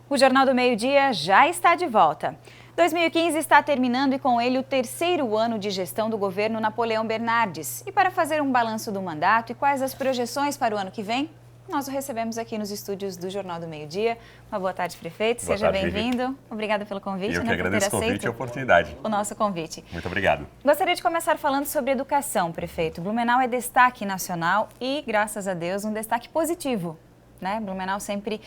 O Jornal do Meio-Dia já está de volta. 2015 está terminando e com ele o terceiro ano de gestão do governo Napoleão Bernardes. E para fazer um balanço do mandato e quais as projeções para o ano que vem, nós o recebemos aqui nos estúdios do Jornal do Meio-Dia. Uma boa tarde, prefeito. Boa Seja tarde, bem-vindo. Obrigada pelo convite. Eu que agradeço o convite e a oportunidade. O nosso convite. Muito obrigado. Gostaria de começar falando sobre educação, prefeito. Blumenau é destaque nacional e, graças a Deus, um destaque positivo. Né? Blumenau sempre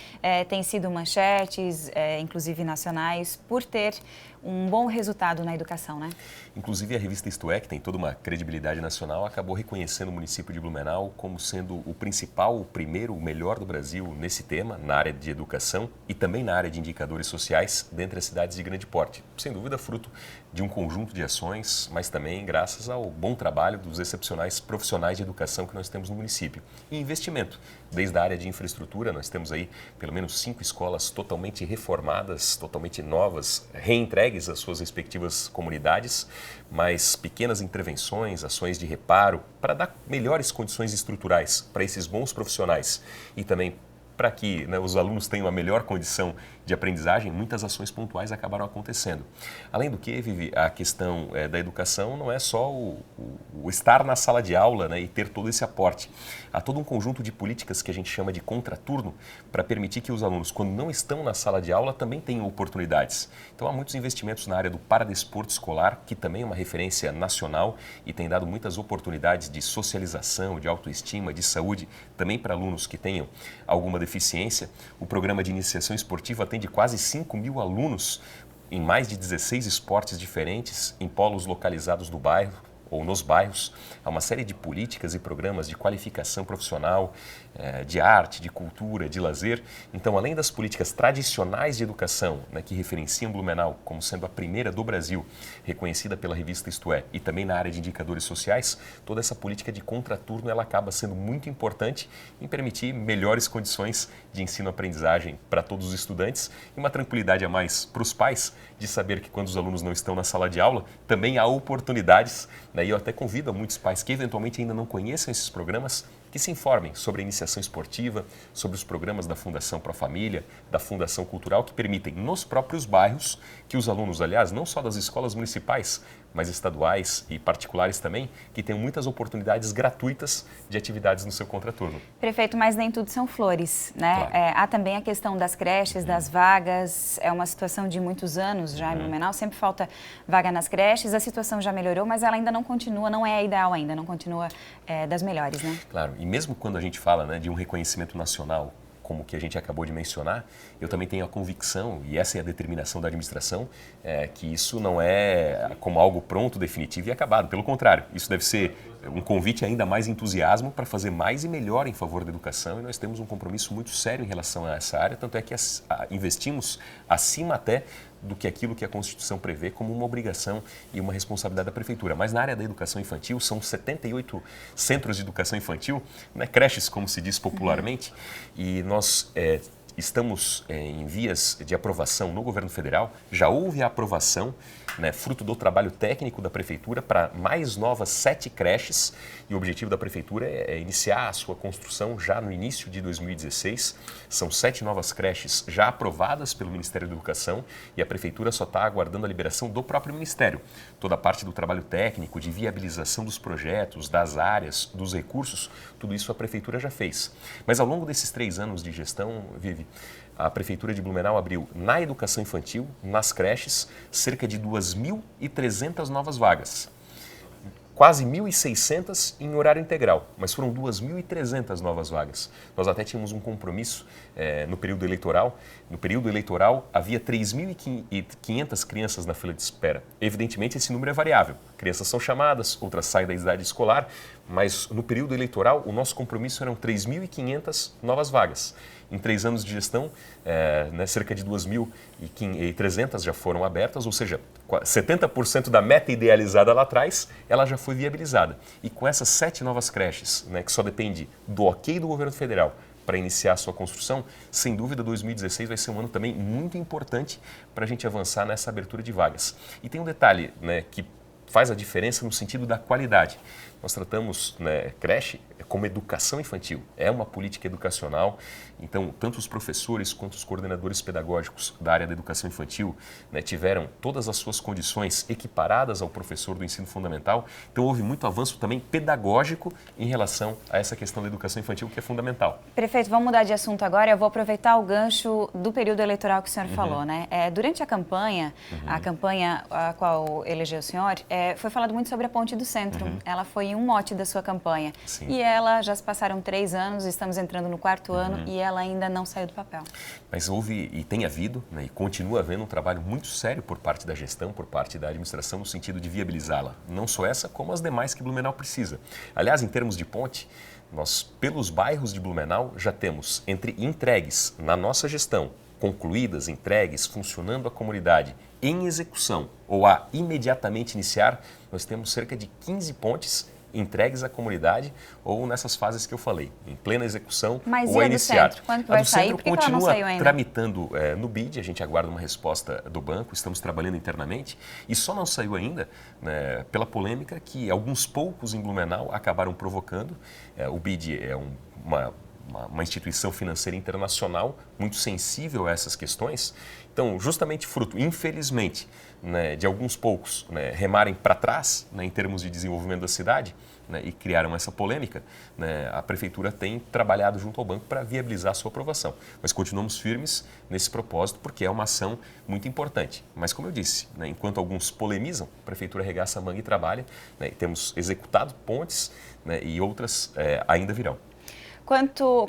tem sido manchetes, inclusive nacionais, por ter um bom resultado na educação, né? Inclusive a revista Isto É, que tem toda uma credibilidade nacional, acabou reconhecendo o município de Blumenau como sendo o principal, o primeiro, o melhor do Brasil nesse tema, na área de educação e também na área de indicadores sociais, dentre as cidades de grande porte. Sem dúvida, fruto de um conjunto de ações, mas também graças ao bom trabalho dos excepcionais profissionais de educação que nós temos no município. E investimento, desde a área de infraestrutura, nós temos aí pelo menos 5 escolas totalmente reformadas, totalmente novas, reentregues às suas respectivas comunidades, mas pequenas intervenções, ações de reparo, para dar melhores condições estruturais para esses bons profissionais e também para que os alunos tenham a melhor condição de aprendizagem, muitas ações pontuais acabaram acontecendo. Além do que, Vivi, a questão da educação não é só o estar na sala de aula, né, e ter todo esse aporte. Há todo um conjunto de políticas que a gente chama de contraturno para permitir que os alunos, quando não estão na sala de aula, também tenham oportunidades. Então há muitos investimentos na área do paradesporto escolar, que também é uma referência nacional e tem dado muitas oportunidades de socialização, de autoestima, de saúde, também para alunos que tenham alguma deficiência. O programa de iniciação esportiva atende quase 5 mil alunos em mais de 16 esportes diferentes, em polos localizados do bairro ou nos bairros. Há uma série de políticas e programas de qualificação profissional, de arte, de cultura, de lazer. Então, além das políticas tradicionais de educação, né, que referenciam Blumenau como sendo a primeira do Brasil, reconhecida pela revista Isto É, e também na área de indicadores sociais, toda essa política de contraturno ela acaba sendo muito importante em permitir melhores condições de ensino-aprendizagem para todos os estudantes e uma tranquilidade a mais para os pais de saber que quando os alunos não estão na sala de aula, também há oportunidades, né, e eu até convido a muitos pais que eventualmente ainda não conheçam esses programas, que se informem sobre a iniciação esportiva, sobre os programas da Fundação Pro Família, da Fundação Cultural, que permitem nos próprios bairros que os alunos, aliás, não só das escolas municipais, mas estaduais e particulares também, que tenham muitas oportunidades gratuitas de atividades no seu contraturno. Prefeito, mas nem tudo são flores, né? Claro. Há também a questão das creches, das vagas, é uma situação de muitos anos já em Blumenau, sempre falta vaga nas creches, a situação já melhorou, mas ela ainda não continua, não é a ideal ainda, não continua das melhores, né? Claro, e mesmo quando a gente fala, né, de um reconhecimento nacional, como o que a gente acabou de mencionar, eu também tenho a convicção, e essa é a determinação da administração, que isso não é como algo pronto, definitivo e acabado. Pelo contrário, isso deve ser um convite ainda mais entusiasmo para fazer mais e melhor em favor da educação, e nós temos um compromisso muito sério em relação a essa área, tanto é que investimos acima até do que aquilo que a Constituição prevê como uma obrigação e uma responsabilidade da Prefeitura. Mas na área da educação infantil, são 78 centros de educação infantil, né, creches, como se diz popularmente, e nós estamos em vias de aprovação no governo federal. Já houve a aprovação, né, fruto do trabalho técnico da Prefeitura, para mais novas 7 creches, e o objetivo da Prefeitura é iniciar a sua construção já no início de 2016. São 7 novas creches já aprovadas pelo Ministério da Educação e a Prefeitura só está aguardando a liberação do próprio Ministério. Toda a parte do trabalho técnico, de viabilização dos projetos, das áreas, dos recursos, tudo isso a Prefeitura já fez. Mas ao longo desses 3 anos de gestão, Vivi, a Prefeitura de Blumenau abriu na educação infantil, nas creches, cerca de 2.300 novas vagas. Quase 1.600 em horário integral, mas foram 2.300 novas vagas. Nós até tínhamos um compromisso no período eleitoral. No período eleitoral, havia 3.500 crianças na fila de espera. Evidentemente, esse número é variável. Crianças são chamadas, outras saem da idade escolar, mas no período eleitoral, o nosso compromisso eram 3.500 novas vagas. Em 3 anos de gestão, cerca de 2.300 já foram abertas, ou seja, 70% da meta idealizada lá atrás, ela já foi viabilizada. E com essas 7 novas creches, né, que só depende do ok do governo federal para iniciar a sua construção, sem dúvida 2016 vai ser um ano também muito importante para a gente avançar nessa abertura de vagas. E tem um detalhe, né, que faz a diferença no sentido da qualidade. nós tratamos, né, creche como educação infantil. É uma política educacional. Então, tanto os professores quanto os coordenadores pedagógicos da área da educação infantil, né, tiveram todas as suas condições equiparadas ao professor do ensino fundamental. Então, houve muito avanço também pedagógico em relação a essa questão da educação infantil, que é fundamental. Prefeito, vamos mudar de assunto agora. Eu vou aproveitar o gancho do período eleitoral que o senhor falou, né? Durante a campanha a qual elegeu o senhor, foi falado muito sobre a Ponte do Centro. Ela foi um mote da sua campanha. Sim. E ela, já se passaram 3 anos, estamos entrando no 4º ano e ela ainda não saiu do papel. Mas houve e tem havido, né, e continua havendo um trabalho muito sério por parte da gestão, por parte da administração, no sentido de viabilizá-la. Não só essa, como as demais que Blumenau precisa. Aliás, em termos de ponte, nós, pelos bairros de Blumenau, já temos entre entregues na nossa gestão, concluídas, entregues, funcionando a comunidade, em execução ou a imediatamente iniciar, nós temos cerca de 15 pontes entregues à comunidade ou nessas fases que eu falei, em plena execução. Mas ou e a iniciar. Centro? Quando que vai sair? Por que ela não saiu ainda? Tramitando no BID, a gente aguarda uma resposta do banco, estamos trabalhando internamente e só não saiu ainda, né, pela polêmica que alguns poucos em Blumenau acabaram provocando. O BID é uma instituição financeira internacional muito sensível a essas questões. Então, justamente fruto, infelizmente, né, de alguns poucos, né, remarem para trás, né, em termos de desenvolvimento da cidade, né, e criaram essa polêmica, né, a Prefeitura tem trabalhado junto ao banco para viabilizar a sua aprovação. Mas continuamos firmes nesse propósito porque é uma ação muito importante. Mas, como eu disse, né, enquanto alguns polemizam, a Prefeitura arregaça a manga e trabalha, né, e temos executado pontes, né, e outras ainda virão.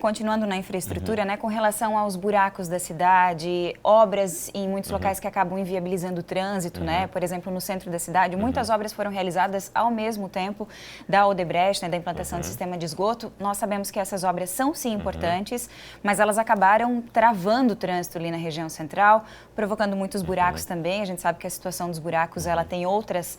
Continuando na infraestrutura, né, com relação aos buracos da cidade, obras em muitos locais que acabam inviabilizando o trânsito, né, por exemplo, no centro da cidade, muitas obras foram realizadas ao mesmo tempo da Odebrecht, né, da implantação do sistema de esgoto. Nós sabemos que essas obras são sim importantes, mas elas acabaram travando o trânsito ali na região central, provocando muitos buracos também. A gente sabe que a situação dos buracos ela tem outras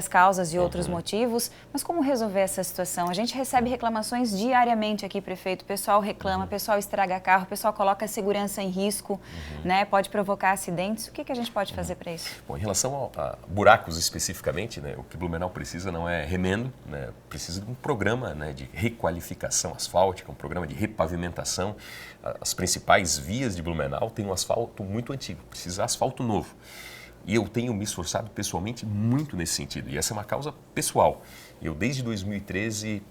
causas e outros motivos, mas como resolver essa situação? A gente recebe reclamações diariamente aqui, prefeito. O pessoal reclama, o pessoal estraga carro, o pessoal coloca a segurança em risco, né? Pode provocar acidentes. O que a gente pode fazer para isso? Bom, em relação a buracos especificamente, né, o que Blumenau precisa não é remendo, né, precisa de um programa, né, de requalificação asfáltica, um programa de repavimentação. As principais vias de Blumenau têm um asfalto muito antigo, precisa de asfalto novo. E eu tenho me esforçado pessoalmente muito nesse sentido, e essa é uma causa pessoal. Eu, desde 2013,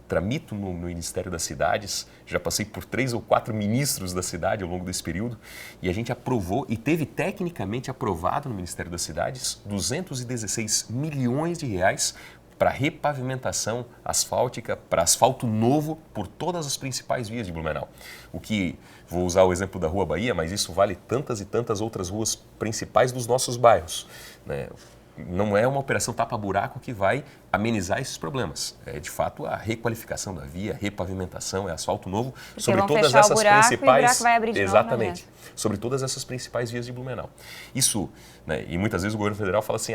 tramito no Ministério das Cidades, já passei por 3 ou 4 ministros da cidade ao longo desse período e a gente aprovou e teve tecnicamente aprovado no Ministério das Cidades 216 milhões de reais para repavimentação asfáltica, para asfalto novo por todas as principais vias de Blumenau. O que, vou usar o exemplo da Rua Bahia, mas isso vale tantas e tantas outras ruas principais dos nossos bairros, né? Não é uma operação tapa-buraco que vai amenizar esses problemas. É, de fato, a requalificação da via, repavimentação, asfalto novo, porque sobre todas essas principais... E o buraco vai abrir de exatamente. Novo, sobre todas essas principais vias de Blumenau. Isso, né, e muitas vezes o governo federal fala assim,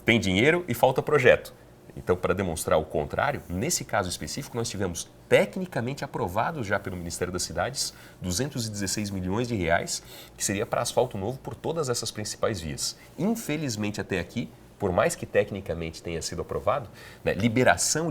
tem dinheiro e falta projeto. Então, para demonstrar o contrário, nesse caso específico, nós tivemos tecnicamente aprovados já pelo Ministério das Cidades 216 milhões de reais, que seria para asfalto novo por todas essas principais vias. Infelizmente, até aqui, por mais que tecnicamente tenha sido aprovado, né, liberação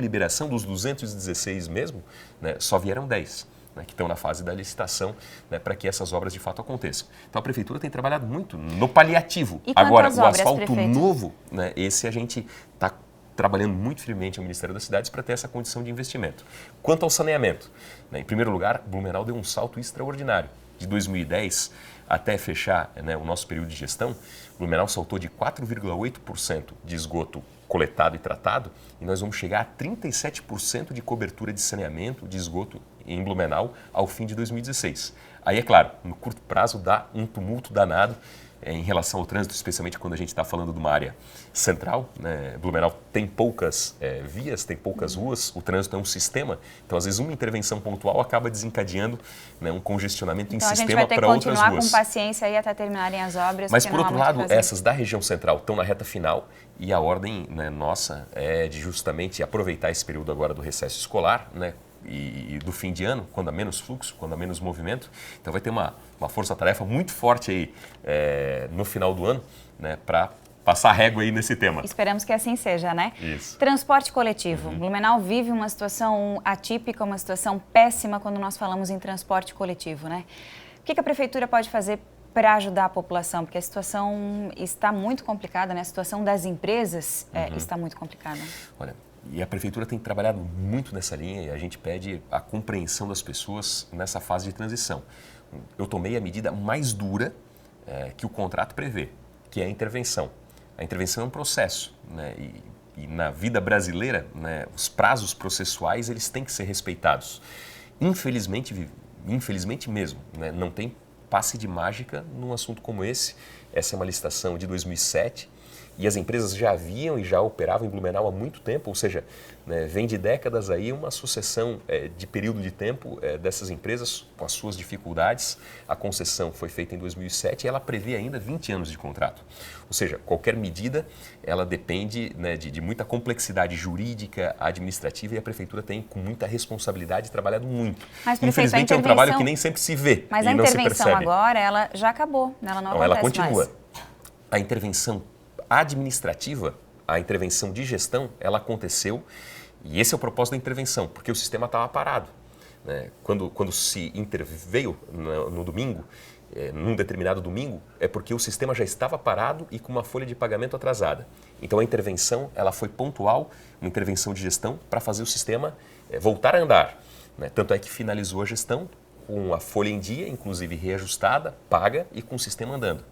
dos 216 mesmo, né, só vieram 10. Né, que estão na fase da licitação, né, para que essas obras de fato aconteçam. Então a Prefeitura tem trabalhado muito no paliativo. Agora, o asfalto novo, né, esse a gente está trabalhando muito firmemente ao Ministério das Cidades para ter essa condição de investimento. Quanto ao saneamento, né, em primeiro lugar, Blumenau deu um salto extraordinário. De 2010 até fechar, né, o nosso período de gestão, Blumenau saltou de 4,8% de esgoto coletado e tratado e nós vamos chegar a 37% de cobertura de saneamento de esgoto em Blumenau ao fim de 2016. Aí, é claro, no curto prazo dá um tumulto danado em relação ao trânsito, especialmente quando a gente está falando de uma área central, né? Blumenau tem poucas vias, tem poucas ruas, o trânsito é um sistema, então às vezes uma intervenção pontual acaba desencadeando, né, um congestionamento então, em sistema para outras ruas. A gente vai ter que continuar com paciência aí até terminarem as obras. Mas por outro lado, essas da região central estão na reta final e a ordem, né, nossa é de justamente aproveitar esse período agora do recesso escolar, né, e do fim de ano, quando há menos fluxo, quando há menos movimento. Então vai ter uma força-tarefa muito forte aí no final do ano, né, para passar régua aí nesse tema. Esperamos que assim seja, né? Isso. Transporte coletivo. Blumenau vive uma situação atípica, uma situação péssima quando nós falamos em transporte coletivo, né? O que a prefeitura pode fazer para ajudar a população? Porque a situação está muito complicada, né? A situação das empresas está muito complicada. Olha, e a prefeitura tem trabalhado muito nessa linha e a gente pede a compreensão das pessoas nessa fase de transição. Eu tomei a medida mais dura que o contrato prevê, que é a intervenção. A intervenção é um processo, né? E na vida brasileira, né, os prazos processuais eles têm que ser respeitados. Infelizmente mesmo, né, não tem passe de mágica num assunto como esse. Essa é uma licitação de 2007 e as empresas já haviam e já operavam em Blumenau há muito tempo, ou seja, né, vem de décadas aí uma sucessão de período de tempo dessas empresas com as suas dificuldades. A concessão foi feita em 2007 e ela prevê ainda 20 anos de contrato. Ou seja, qualquer medida, ela depende, né, de muita complexidade jurídica, administrativa e a prefeitura tem com muita responsabilidade trabalhado muito. Mas, prefeito, infelizmente é um trabalho que nem sempre se vê mas e não se percebe. Mas a intervenção agora, ela já acabou, ela não acontece ela continua. mais. A intervenção administrativa, a intervenção de gestão, ela aconteceu e esse é o propósito da intervenção, porque o sistema estava parado. Né? Quando se interveio no domingo, num determinado domingo, é porque o sistema já estava parado e com uma folha de pagamento atrasada. Então a intervenção ela foi pontual, uma intervenção de gestão para fazer o sistema voltar a andar. Né? Tanto é que finalizou a gestão com a folha em dia, inclusive reajustada, paga e com o sistema andando.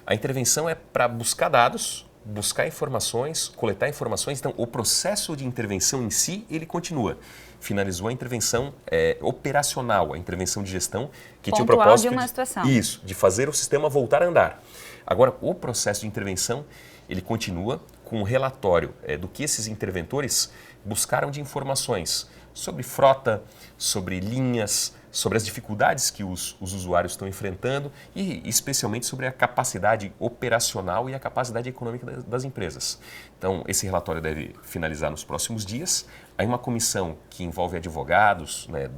A intervenção é para buscar dados, buscar informações, coletar informações. Então, o processo de intervenção em si, ele continua. Finalizou a intervenção operacional, a intervenção de gestão, que tinha o propósito de uma situação. Isso, de fazer o sistema voltar a andar. Agora, o processo de intervenção, ele continua com um relatório do que esses interventores buscaram de informações sobre frota, sobre linhas, sobre as dificuldades que os usuários estão enfrentando e especialmente sobre a capacidade operacional e a capacidade econômica das empresas. Então, esse relatório deve finalizar nos próximos dias. Aí uma comissão que envolve advogados, né,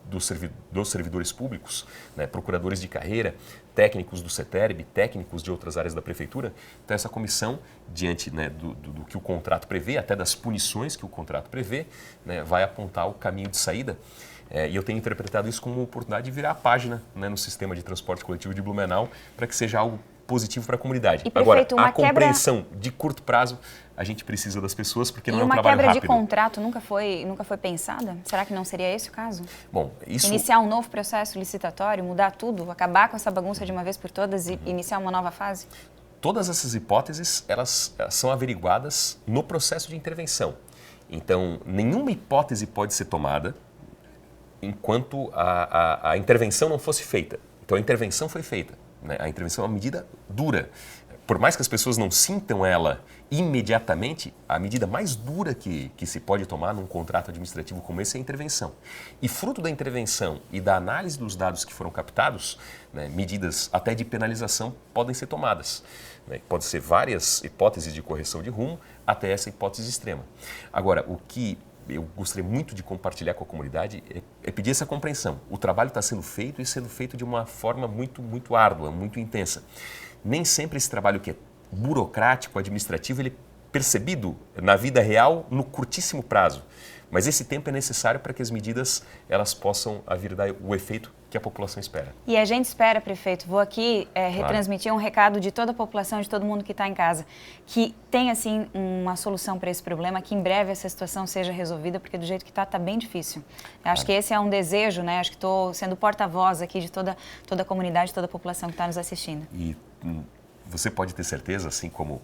dos servidores públicos, né, procuradores de carreira, técnicos do CETERB, técnicos de outras áreas da prefeitura. Então, essa comissão, diante, né, do que o contrato prevê, até das punições que o contrato prevê, né, vai apontar o caminho de saída. E eu tenho interpretado isso como uma oportunidade de virar a página, né, no sistema de transporte coletivo de Blumenau para que seja algo positivo para a comunidade. E, prefeito, agora, a compreensão de curto prazo, a gente precisa das pessoas porque não é um trabalho rápido. E uma quebra de contrato nunca foi pensada? Será que não seria esse o caso? Bom, isso... Iniciar um novo processo licitatório, mudar tudo, acabar com essa bagunça de uma vez por todas e iniciar uma nova fase? Todas essas hipóteses, elas são averiguadas no processo de intervenção. Então, nenhuma hipótese pode ser tomada enquanto a intervenção não fosse feita. Então, a intervenção foi feita. Né? A intervenção é uma medida dura. Por mais que as pessoas não sintam ela imediatamente, a medida mais dura que se pode tomar num contrato administrativo como esse é a intervenção. E fruto da intervenção e da análise dos dados que foram captados, né, medidas até de penalização podem ser tomadas. Né? Pode ser várias hipóteses de correção de rumo até essa hipótese extrema. Agora, o que eu gostaria muito de compartilhar com a comunidade é pedir essa compreensão. O trabalho está sendo feito e sendo feito de uma forma muito, muito árdua, muito intensa. Nem sempre esse trabalho que é burocrático, administrativo, ele é percebido na vida real no curtíssimo prazo. Mas esse tempo é necessário para que as medidas elas possam vir dar o efeito que a população espera. E a gente espera, prefeito, vou aqui retransmitir um recado de toda a população, de todo mundo que está em casa, que tem, assim, uma solução para esse problema, que em breve essa situação seja resolvida, porque do jeito que está bem difícil. Eu acho que esse é um desejo, né? Acho que estou sendo porta-voz aqui de toda a comunidade, toda a população que está nos assistindo. E você pode ter certeza, assim como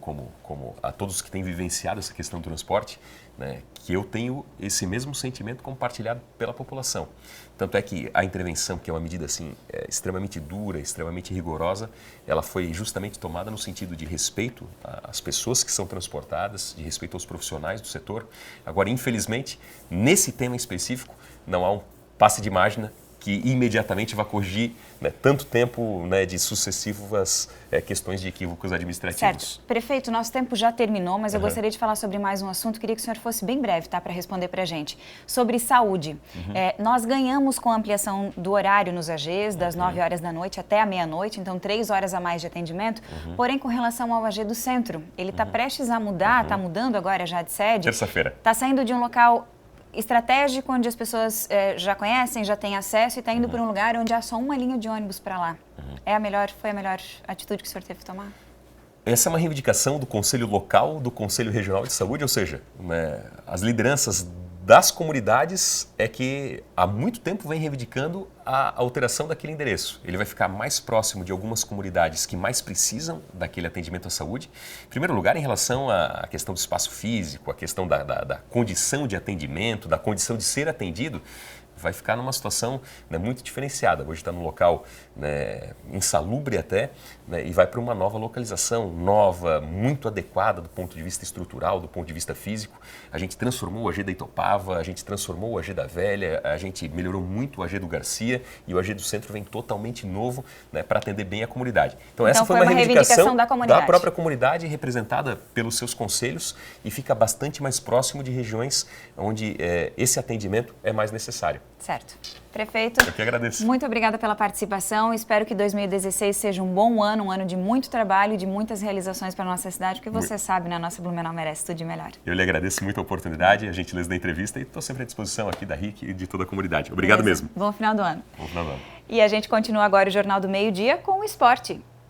a todos que têm vivenciado essa questão do transporte, né, que eu tenho esse mesmo sentimento compartilhado pela população. Tanto é que a intervenção, que é uma medida assim, extremamente dura, extremamente rigorosa, ela foi justamente tomada no sentido de respeito às pessoas que são transportadas, de respeito aos profissionais do setor. Agora, infelizmente, nesse tema específico, não há um passe de mágica que imediatamente vai corrigir, né, tanto tempo, né, de sucessivas questões de equívocos administrativos. Certo. Prefeito, nosso tempo já terminou, mas eu gostaria de falar sobre mais um assunto. Queria que o senhor fosse bem breve, tá, para responder para a gente. Sobre saúde. Nós ganhamos com a ampliação do horário nos AGs, das 9 horas da noite até a meia-noite, então 3 horas a mais de atendimento. Porém, com relação ao AG do centro, ele está prestes a mudar, está mudando agora já de sede. Terça-feira. Está saindo de um local estratégico, onde as pessoas já conhecem, já têm acesso, e está indo para um lugar onde há só uma linha de ônibus para lá. Foi a melhor atitude que o senhor teve que tomar? Essa é uma reivindicação do Conselho Local, do Conselho Regional de Saúde, ou seja, né, as lideranças das comunidades é que há muito tempo vem reivindicando a alteração daquele endereço. Ele vai ficar mais próximo de algumas comunidades que mais precisam daquele atendimento à saúde. Em primeiro lugar, em relação à questão do espaço físico, a questão da condição de atendimento, da condição de ser atendido, vai ficar numa situação, né, muito diferenciada. Hoje está num local, né, insalubre até, né, e vai para uma nova localização, nova, muito adequada do ponto de vista estrutural, do ponto de vista físico. A gente transformou o AG da Itopava, a gente transformou o AG da Velha, a gente melhorou muito o AG do Garcia e o AG do Centro vem totalmente novo, né, para atender bem a comunidade. Então essa foi uma reivindicação da própria comunidade, representada pelos seus conselhos, e fica bastante mais próximo de regiões onde esse atendimento é mais necessário. Certo. Prefeito, eu que agradeço. Muito obrigada pela participação. Espero que 2016 seja um bom ano, um ano de muito trabalho e de muitas realizações para a nossa cidade, porque você sabe, né, a nossa Blumenau merece tudo de melhor. Eu lhe agradeço muito a oportunidade, a gentileza da entrevista, e estou sempre à disposição aqui da RIC e de toda a comunidade. Obrigado mesmo. Bom final do ano. Bom final do ano. E a gente continua agora o Jornal do Meio-Dia com o esporte.